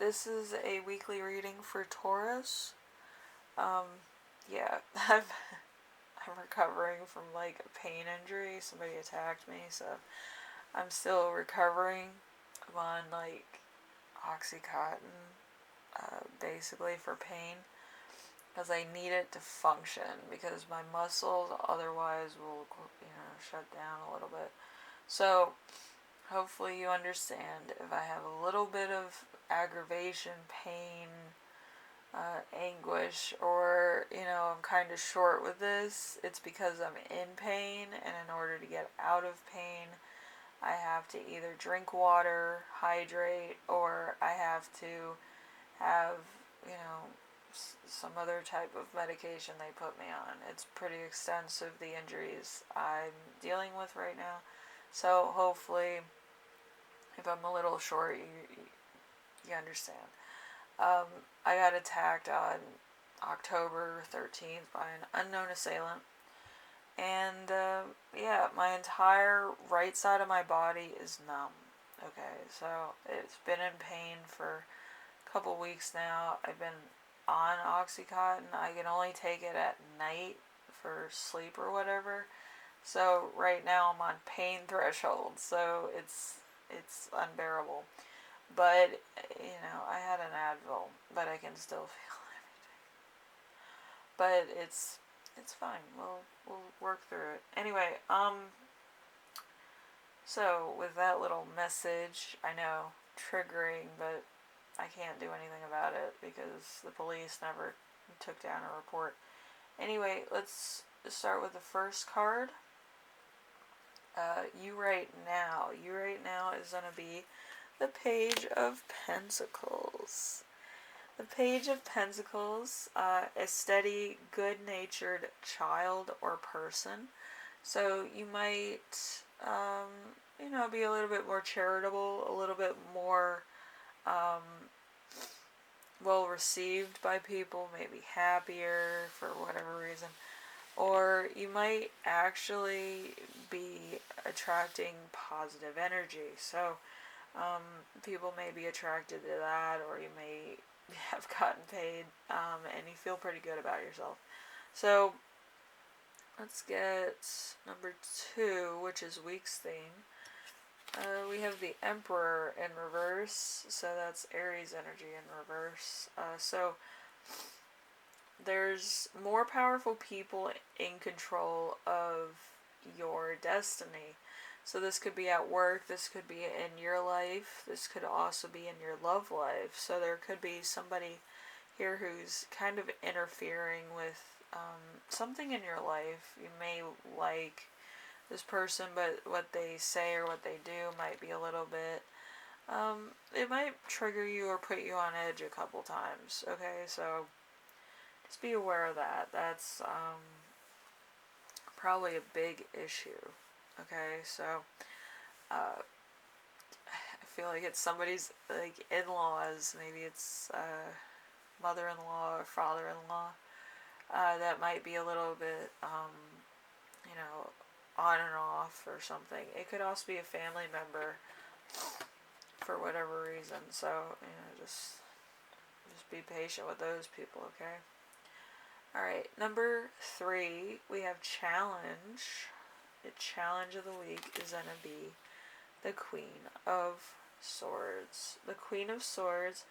this is a weekly reading for Taurus. Yeah, I'm recovering from like a pain injury. Somebody attacked me, so I'm still recovering. I'm on like Oxycontin, basically for pain, because I need it to function, because my muscles otherwise will, shut down a little bit. So hopefully you understand if I have a little bit of aggravation, pain, anguish, or I'm kind of short with this, it's because I'm in pain, and in order to get out of pain I have to either drink water, hydrate, or I have to have some other type of medication they put me on. It's pretty extensive, the injuries I'm dealing with right now, so hopefully if I'm a little short you understand. I got attacked on October 13th by an unknown assailant. And, yeah, my entire right side of my body is numb. Okay, so it's been in pain for a couple weeks now. I've been on Oxycontin. I can only take it at night for sleep or whatever. So right now I'm on pain threshold, so it's unbearable. But, I had an Advil, but I can still feel everything. But it's fine. We'll work through it. Anyway, so with that little message, I know, triggering, but I can't do anything about it because the police never took down a report. Anyway, let's start with the first card. You right now is going to be the Page of Pentacles. The Page of Pentacles, a steady, good-natured child or person. So you might, be a little bit more charitable, a little bit more well-received by people, maybe happier for whatever reason. Or you might actually be attracting positive energy. So people may be attracted to that, or you may have gotten paid, and you feel pretty good about yourself. So let's get number 2, which is week's theme. We have the Emperor in reverse, so that's Aries energy in reverse. So there's more powerful people in control of your destiny. So this could be at work, this could be in your life, this could also be in your love life. So there could be somebody here who's kind of interfering with something in your life. You may like this person, but what they say or what they do might be a little bit, it might trigger you or put you on edge a couple times, okay? So just be aware of that. That's probably a big issue. Okay, so I feel like it's somebody's like in-laws, maybe it's mother-in-law or father-in-law, that might be a little bit on and off or something. It could also be a family member for whatever reason. So just be patient with those people, okay? Alright, number 3, we have challenge. The challenge of the week is going to be the Queen of Swords. The Queen of Swords,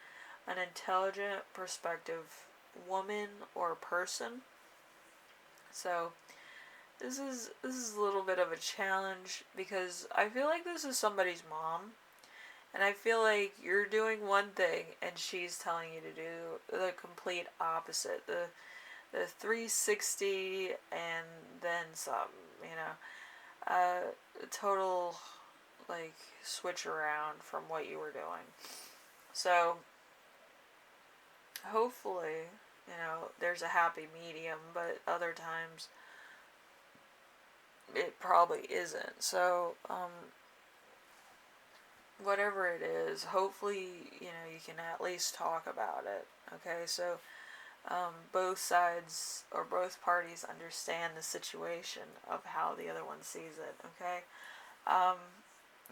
an intelligent, perspective woman or person. So this is a little bit of a challenge because I feel like this is somebody's mom, and I feel like you're doing one thing and she's telling you to do the complete opposite, the 360 and then some, total like switch around from what you were doing. So hopefully there's a happy medium, but other times it probably isn't. So whatever it is, hopefully you can at least talk about it, okay? So both sides or both parties understand the situation of how the other one sees it, okay?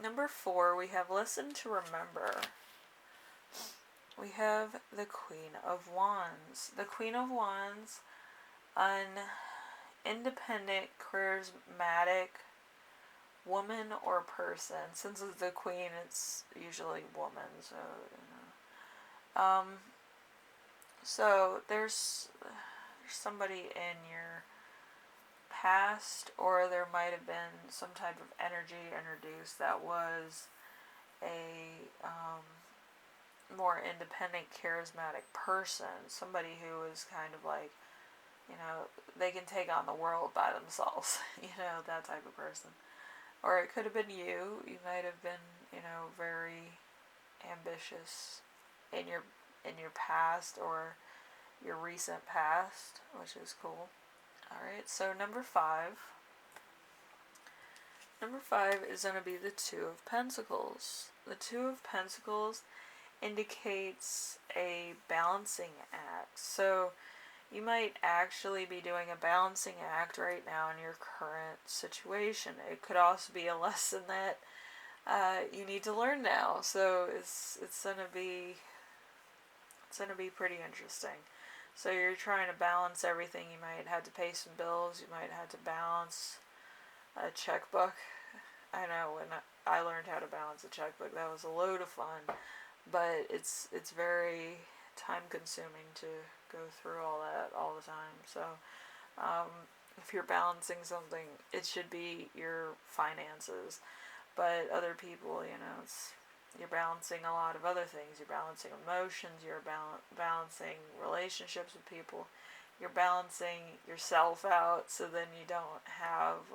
Number 4, we have Listen to Remember. we have the Queen of Wands. The Queen of Wands, an independent, charismatic woman or person. Since it's the Queen, it's usually woman. So, so there's somebody in your past, or there might have been some type of energy introduced that was a more independent, charismatic person. Somebody who is kind of like, they can take on the world by themselves. That type of person. Or it could have been you. You might have been, very ambitious in your past or your recent past, which is cool. Alright, so number 5. Number 5 is going to be the Two of Pentacles. The Two of Pentacles indicates a balancing act. So you might actually be doing a balancing act right now in your current situation. It could also be a lesson that you need to learn now. So it's gonna be pretty interesting. So you're trying to balance everything. You might have to pay some bills. You might have to balance a checkbook. I know when I learned how to balance a checkbook, that was a load of fun, but it's very time consuming to go through all that all the time. So if you're balancing something, it should be your finances, but other people, you're balancing a lot of other things. You're balancing emotions, you're balancing relationships with people, you're balancing yourself out, so then you don't have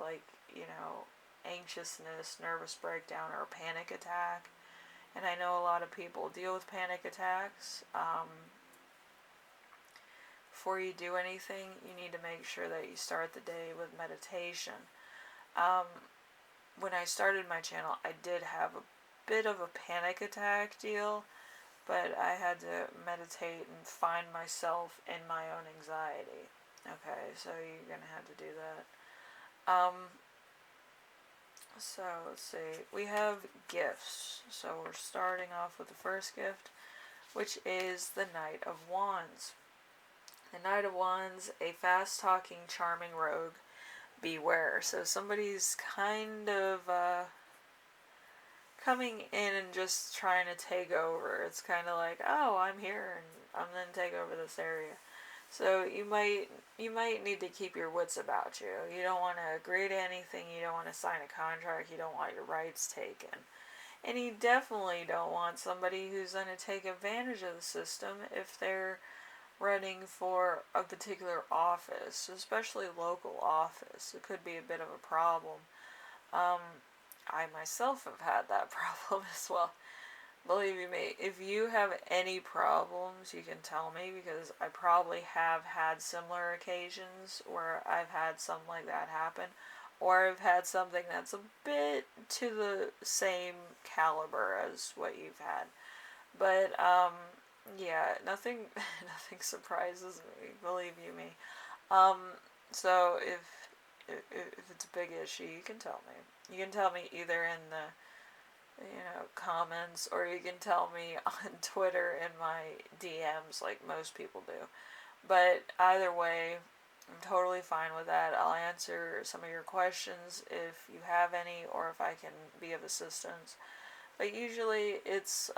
anxiousness, nervous breakdown, or a panic attack. And I know a lot of people deal with panic attacks. Before you do anything, you need to make sure that you start the day with meditation. When I started my channel, I did have a bit of a panic attack deal, but I had to meditate and find myself in my own anxiety. Okay, so you're going to have to do that. So let's see, we have gifts. So we're starting off with the first gift, which is the Knight of Wands. The Knight of Wands, a fast-talking, charming rogue. Beware. So somebody's kind of coming in and just trying to take over. It's kind of like, oh, I'm here and I'm going to take over this area. So you might need to keep your wits about you. You don't want to agree to anything. You don't want to sign a contract. You don't want your rights taken. And you definitely don't want somebody who's going to take advantage of the system if they're running for a particular office, especially local office. It could be a bit of a problem. I myself have had that problem as well. Believe me, if you have any problems, you can tell me, because I probably have had similar occasions where I've had something like that happen, or I've had something that's a bit to the same caliber as what you've had. But, yeah, nothing surprises me, believe you me. So if it's a big issue, you can tell me. You can tell me either in the comments, or you can tell me on Twitter in my DMs like most people do. But either way, I'm totally fine with that. I'll answer some of your questions if you have any, or if I can be of assistance. But usually it's,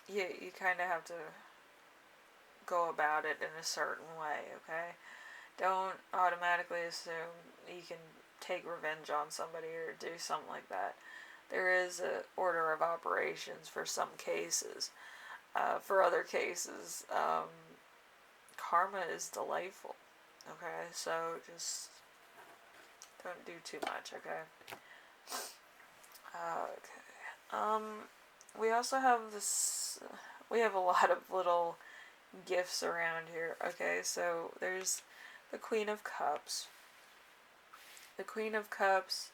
you kind of have to go about it in a certain way, okay? Don't automatically assume you can take revenge on somebody or do something like that. There is an order of operations for some cases. For other cases, karma is delightful. Okay, so just don't do too much. Okay. We also have this. We have a lot of little gifts around here. Okay, so there's the Queen of Cups. The Queen of Cups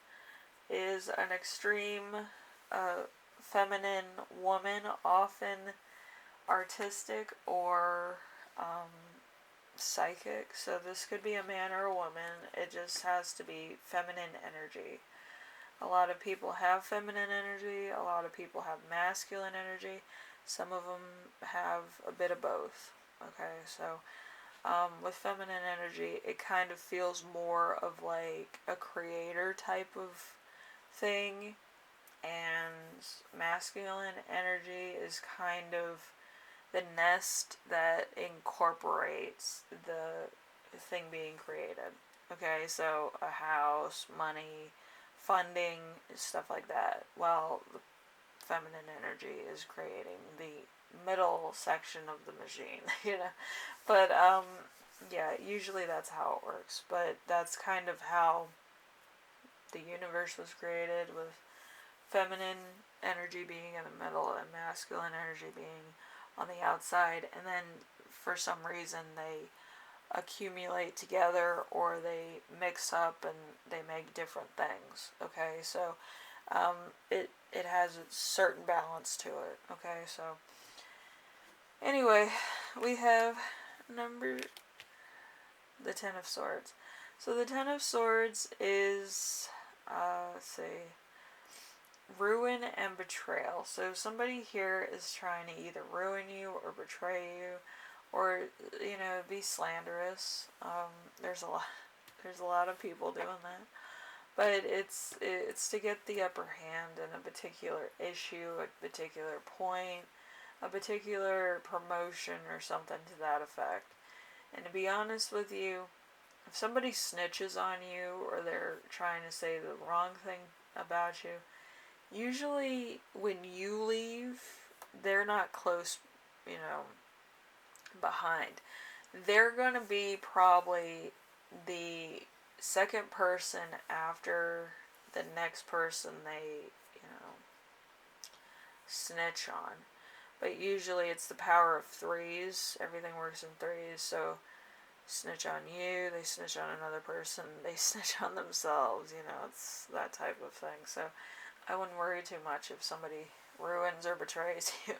is an extreme feminine woman, often artistic or psychic. So this could be a man or a woman. It just has to be feminine energy. A lot of people have feminine energy, a lot of people have masculine energy, some of them have a bit of both. Okay, so with feminine energy, it kind of feels more of like a creator type of thing, and masculine energy is kind of the nest that incorporates the thing being created. Okay, so a house, money, funding, stuff like that. Well, the feminine energy is creating the middle section of the machine, But, yeah, usually that's how it works. But that's kind of how the universe was created, with feminine energy being in the middle and masculine energy being on the outside. And then for some reason they accumulate together, or they mix up and they make different things. Okay, so it has a certain balance to it. Okay, so anyway, we have the Ten of Swords. So the Ten of Swords is let's see, ruin and betrayal. So somebody here is trying to either ruin you or betray you, or be slanderous. There's a lot of people doing that, but it's to get the upper hand in a particular issue, a particular point, a particular promotion, or something to that effect. And to be honest with you, if somebody snitches on you, or they're trying to say the wrong thing about you, usually when you leave, they're not close, behind. They're going to be probably the second person after the next person they, snitch on. But usually it's the power of threes. Everything works in threes. So snitch on you, they snitch on another person, they snitch on themselves. It's that type of thing. So I wouldn't worry too much if somebody ruins or betrays you.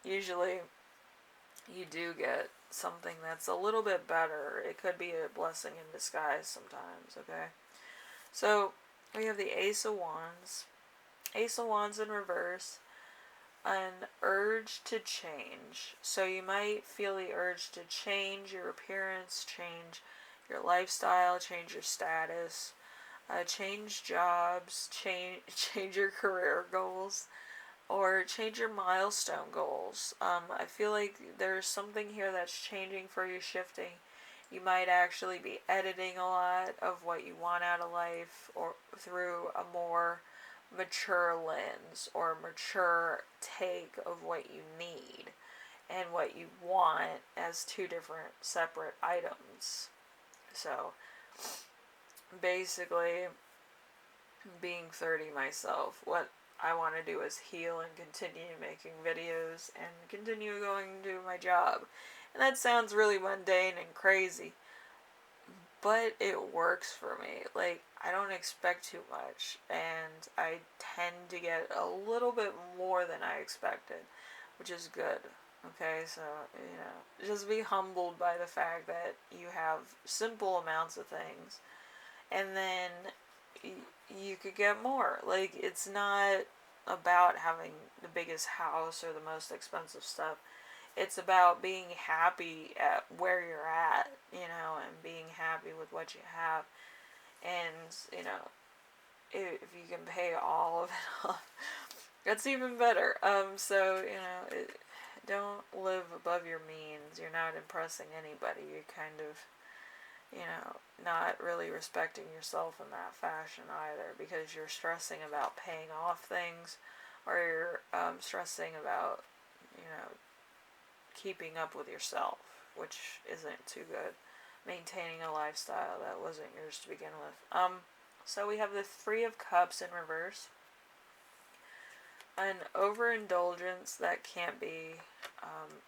Usually you do get something that's a little bit better. It could be a blessing in disguise sometimes, okay? So we have the Ace of Wands. Ace of Wands in reverse. An urge to change. So you might feel the urge to change your appearance, change your lifestyle, change your status, change jobs, change your career goals, or change your milestone goals. I feel like there's something here that's changing for you, shifting. You might actually be editing a lot of what you want out of life, or through a more mature lens or mature take of what you need and what you want as two different separate items. So basically, being 30 myself, what I want to do is heal and continue making videos and continue going to do my job. And that sounds really mundane and crazy, but it works for me. Like, I don't expect too much, and I tend to get a little bit more than I expected, which is good. Okay, so, just be humbled by the fact that you have simple amounts of things, and then you could get more. Like, it's not about having the biggest house or the most expensive stuff. It's about being happy at where you're at, and being happy with what you have. And, if you can pay all of it off, that's even better. So, don't live above your means. You're not impressing anybody. You're kind of, not really respecting yourself in that fashion either, because you're stressing about paying off things, or you're stressing about, keeping up with yourself, which isn't too good. Maintaining a lifestyle that wasn't yours to begin with. So we have the Three of Cups in reverse. An overindulgence that can't be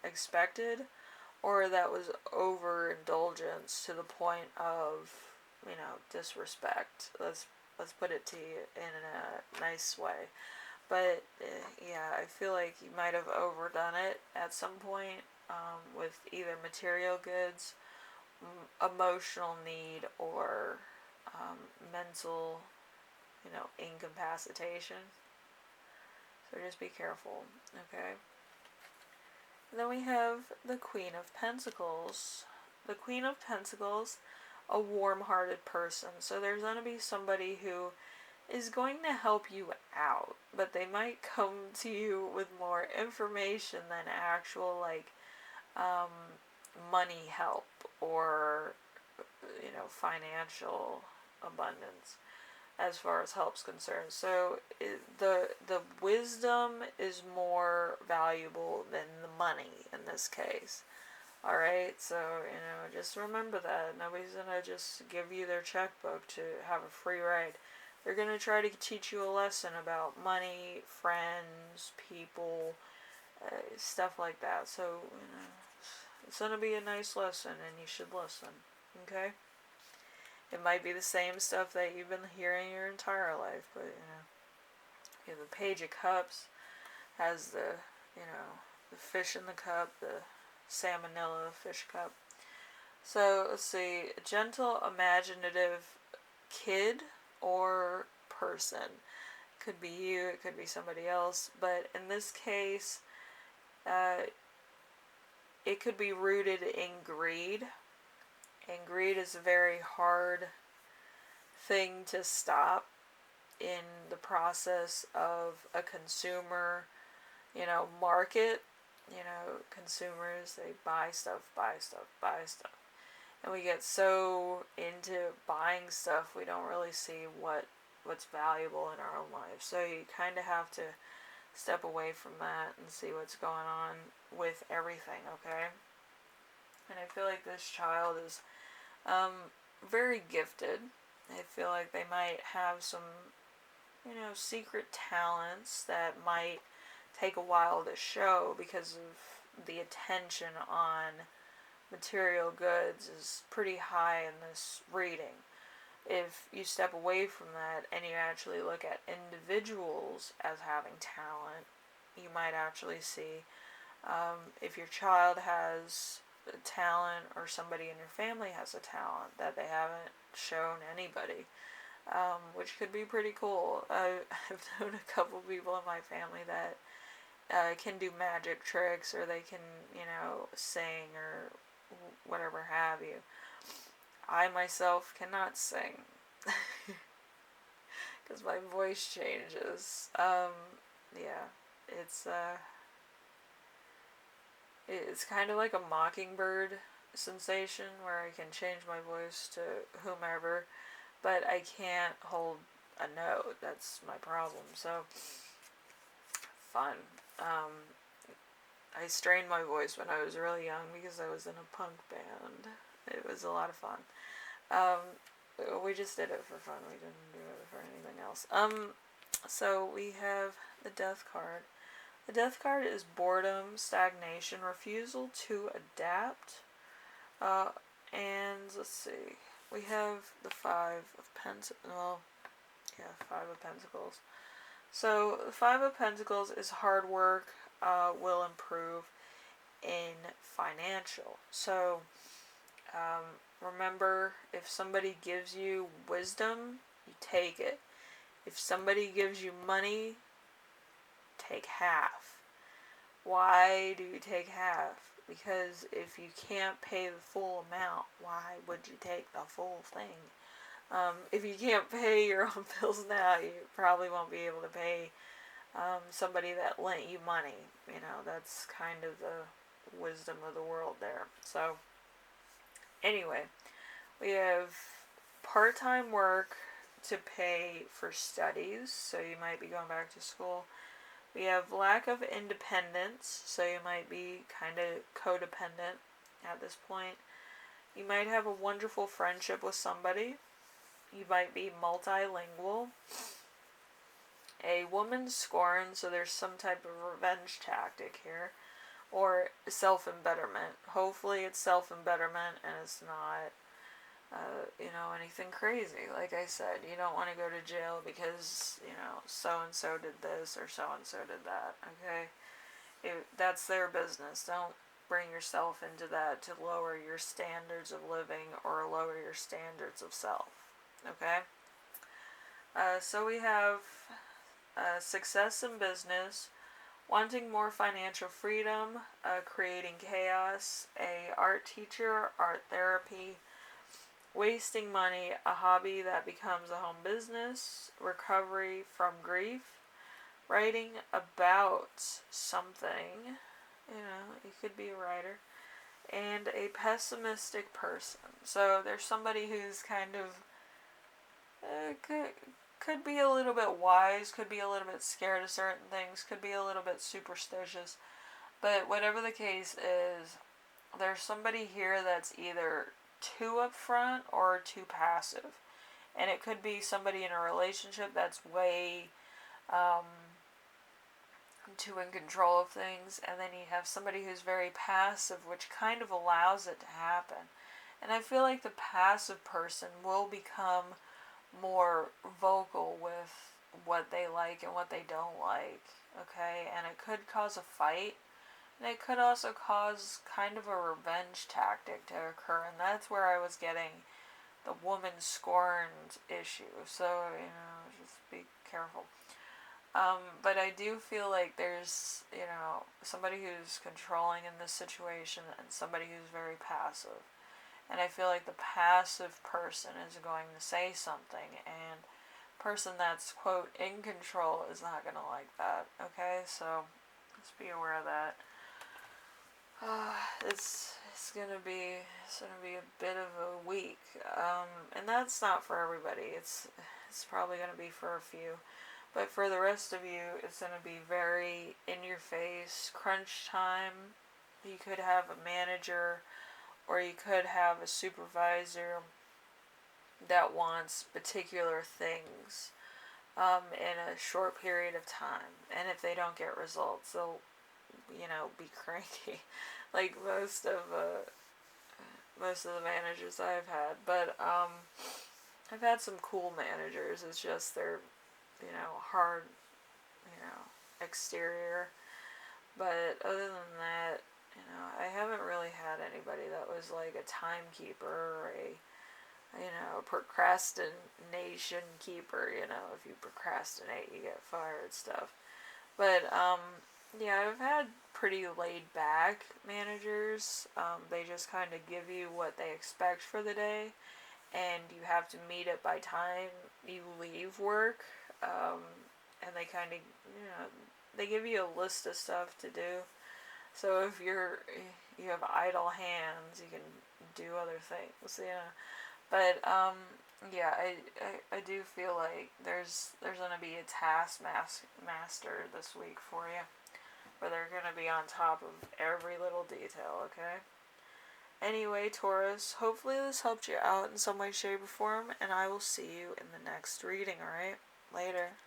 expected, or that was overindulgence to the point of, disrespect. Let's put it to you in a nice way. But, yeah, I feel like you might have overdone it at some point, with either material goods, emotional need, or mental incapacitation. So just be careful, okay? And then we have the Queen of Pentacles. The Queen of Pentacles, a warm-hearted person. So there's going to be somebody who is going to help you out, but they might come to you with more information than actual, money help or, financial abundance as far as help's concerned. So the wisdom is more valuable than the money in this case. Alright, so, just remember that. Nobody's gonna just give you their checkbook to have a free ride. They're gonna try to teach you a lesson about money, friends, people, stuff like that. So, it's gonna be a nice lesson and you should listen. Okay? It might be the same stuff that you've been hearing your entire life, but, the Page of Cups has the fish in the cup, the salmonella fish cup. So, let's see, a gentle, imaginative kid or person. It could be you, it could be somebody else, but in this case, it could be rooted in greed. And greed is a very hard thing to stop in the process of a consumer, market. Consumers, they buy stuff. And we get so into buying stuff, we don't really see what's valuable in our own life. So you kind of have to step away from that and see what's going on with everything, okay? And I feel like this child is very gifted. I feel like they might have some, secret talents that might take a while to show because of the attention on material goods is pretty high in this reading. If you step away from that and you actually look at individuals as having talent, you might actually see if your child has a talent or somebody in your family has a talent that they haven't shown anybody, which could be pretty cool. I've known a couple people in my family that can do magic tricks, or they can, sing or whatever have you. I myself cannot sing because my voice changes. It's kind of like a mockingbird sensation where I can change my voice to whomever, but I can't hold a note. That's my problem. So, fun. I strained my voice when I was really young because I was in a punk band. It was a lot of fun. We just did it for fun. We didn't do it for anything else. So we have the Death card. The Death card is boredom, stagnation, refusal to adapt. And let's see. We have the Five of Pentacles. Five of Pentacles. So the Five of Pentacles is hard work, will improve in financial. So remember, if somebody gives you wisdom, you take it. If somebody gives you money, take half. Why do you take half? Because if you can't pay the full amount, why would you take the full thing? If you can't pay your own bills now, you probably won't be able to pay somebody that lent you money. That's kind of the wisdom of the world there. So, anyway, we have part-time work to pay for studies, so you might be going back to school. We have lack of independence, so you might be kind of codependent at this point. You might have a wonderful friendship with somebody. You might be multilingual. A woman scorned, so there's some type of revenge tactic here. Or self-embetterment. Hopefully it's self-embetterment and it's not, anything crazy. Like I said, you don't want to go to jail because, so-and-so did this or so-and-so did that, okay? That's their business. Don't bring yourself into that to lower your standards of living or lower your standards of self, okay? So we have success in business, wanting more financial freedom, creating chaos, a art teacher, art therapy, wasting money, a hobby that becomes a home business, recovery from grief, writing about something, you could be a writer, and a pessimistic person. So there's somebody who's kind of could be a little bit wise, could be a little bit scared of certain things, could be a little bit superstitious, but whatever the case is, there's somebody here that's either too upfront or too passive. And it could be somebody in a relationship that's way too in control of things, and then you have somebody who's very passive, which kind of allows it to happen. And I feel like the passive person will become more vocal with what they like and what they don't like, okay? And it could cause a fight, and it could also cause kind of a revenge tactic to occur, and that's where I was getting the woman scorned issue. So, just be careful. But I do feel like there's, somebody who's controlling in this situation and somebody who's very passive. And I feel like the passive person is going to say something, and person that's, quote, in control is not going to like that, okay? So, let's be aware of that. It's gonna be a bit of a week, and that's not for everybody. It's probably gonna be for a few, but for the rest of you, it's gonna be very in your face, crunch time. You could have a manager, or you could have a supervisor that wants particular things in a short period of time, and if they don't get results, they'll be cranky, like most of the managers I've had. But I've had some cool managers. It's just their hard exterior. But other than that, I haven't really had anybody that was like a timekeeper or a procrastination keeper. If you procrastinate, you get fired, stuff. But yeah, I've had pretty laid back managers. They just kind of give you what they expect for the day, and you have to meet it by time you leave work. And they kind of, they give you a list of stuff to do. So if you have idle hands, you can do other things, But yeah, I do feel like there's gonna be a taskmaster this week for you, where they're gonna be on top of every little detail, okay? Anyway, Taurus, hopefully this helped you out in some way, shape, or form, and I will see you in the next reading, alright? Later.